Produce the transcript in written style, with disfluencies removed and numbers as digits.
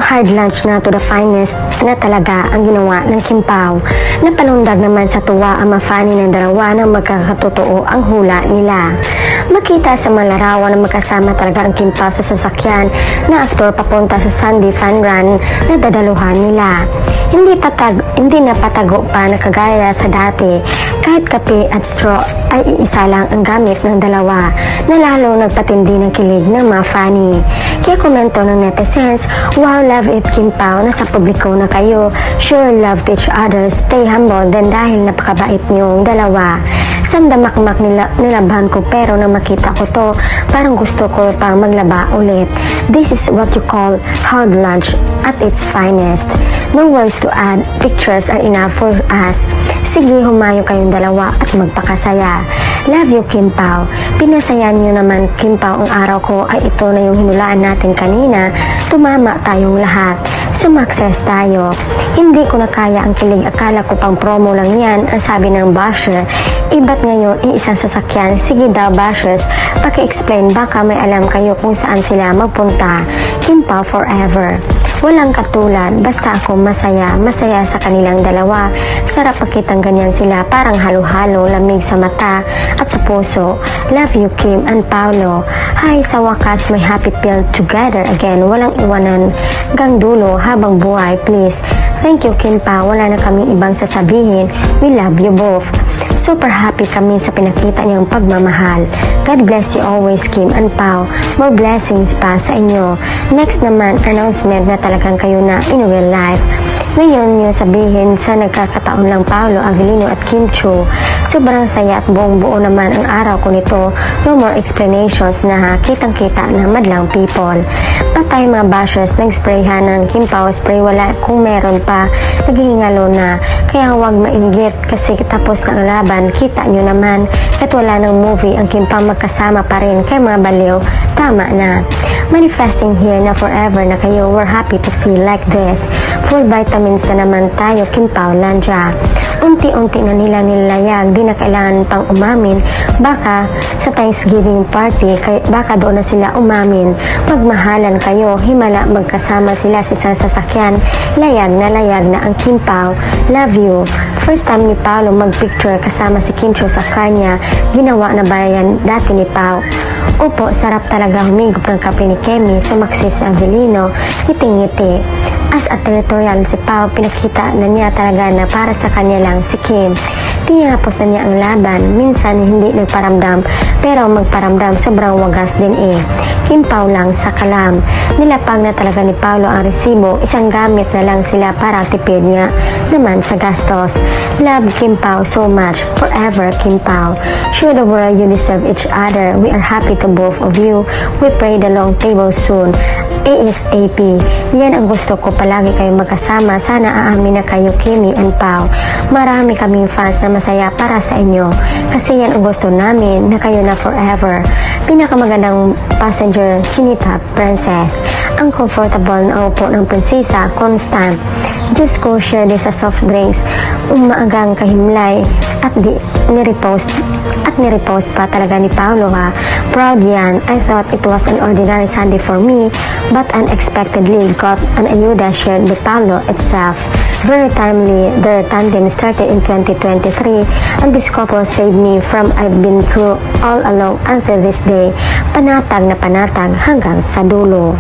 hard lunch na to the finest na talaga ang ginawa ng Kim Pao. Napalundag naman sa tuwa ang mafani ng dalawa na magkakatotoo ang hula nila. Makita sa mga larawan na magkasama talaga ang Kim Pao sa sasakyan na aktor papunta sa Sandy Fun Run na dadaluhan nila. Hindi na patago pa na kagaya sa dati, kahit kape at straw ay iisa lang ang gamit ng dalawa, na lalo nagpatindi ng kilig ng mga funny. Kaya komento ng netizens, wow, love it Kim Pao, nasa publiko na kayo, sure love to each other, stay humble din dahil napakabait niyong dalawa. Sandamakmak nilaban ko pero na makita ko to, parang gusto ko pang maglaba ulit. This is what you call hard lunch at its finest. No words to add, pictures are enough for us. Sige, humayo kayong dalawa at magpakasaya. Love you Kim Pao. Pinasaya niyo naman Kim Pao ang araw ko, ay ito na yung hinulaan natin kanina. Tumama tayong lahat. Sumakses tayo. Hindi ko na kaya ang kilig, akala ko pang promo lang yan, ang sabi ng basher. Iba't ngayon iisang sasakyan. Sige daw bashers, paki-explain, baka may alam kayo kung saan sila magpunta. Kim Pao forever. Walang katulad, basta ako masaya sa kanilang dalawa. Sarap pakitang ganyan sila, parang halo-halo, lamig sa mata at sa puso. Love you Kim and Paolo. Hi, sa wakas may happy pill together again. Walang iwanan hanggang dulo habang buhay, please. Thank you Kim Pao, wala na kaming ibang sasabihin. We love you both. Super happy kami sa pinakita niyang pagmamahal. God bless you always Kim and Pao. More blessings pa sa inyo. Next naman, announcement na talagang kayo na in real life. Ngayon yung sabihin sa nagkakataon lang Paolo Avellino at Kim Chiu. Sobrang saya at buong buo naman ang araw ko nito. No more explanations na kitang-kita na madlang people. Patay mga bashers, nag-sprayhan ng Kim Pao spray, wala kung meron pa, naghihingalo na. Kaya huwag mainggit kasi tapos na ang laban, kita nyo naman. At wala ng movie ang Kim Pao, magkasama pa rin, kaya mga baliw, tama na. Manifesting here na forever na kayo, we're happy to see like this. Full vitamins na naman tayo, Kim Pao Lanja. Unti-unti na nila nilayag, di na kailangan pang umamin. Baka sa Thanksgiving party, baka doon na sila umamin. Magmahalan kayo, himala magkasama sila sa isang sasakyan. Layag na ang Kim Pao. Love you. First time ni Paolo magpicture kasama si Kim Chiu sa kanya. Ginawa na ba yan dati ni Pao? Opo, sarap talaga humigop ng kape ni Kemi, sumaksis na Avellino, ngiti-ngiti. As a territorial si Pao, pinakita na niya talaga na para sa kanya lang si Kim. Tinapos na niya ang laban, minsan hindi nagparamdam, pero magparamdam sobrang wagas din eh. Kim Pao lang sa kalam. Nilapag na talaga ni Paolo ang resibo, isang gamit na lang sila para tipid nga naman sa gastos. Love Kim Pao so much, forever Kim Pao. Show the world you deserve each other. We are happy to both of you. We pray the long table soon. ASAP. Yan ang gusto ko, palagi kayong magkasama. Sana aamin na kayo Kimi and Pao. Marami kaming fans na masaya para sa inyo. Kasi yan ang gusto namin, na kayo na forever. Pinakamagandang passenger, Chinita Princess. Ang comfortable na upo ng prinsesa, constant. Diyos ko, share this sa soft drinks. Umaagang kahimlay at nirepost pa talaga ni Paolo ha. Proud yan. I thought it was an ordinary Sunday for me, but unexpectedly got an ayuda shared by Paolo itself. Very timely, their tandem started in 2023 and this couple saved me from I've been through all along until this day. Panatag na panatag hanggang sa dulo.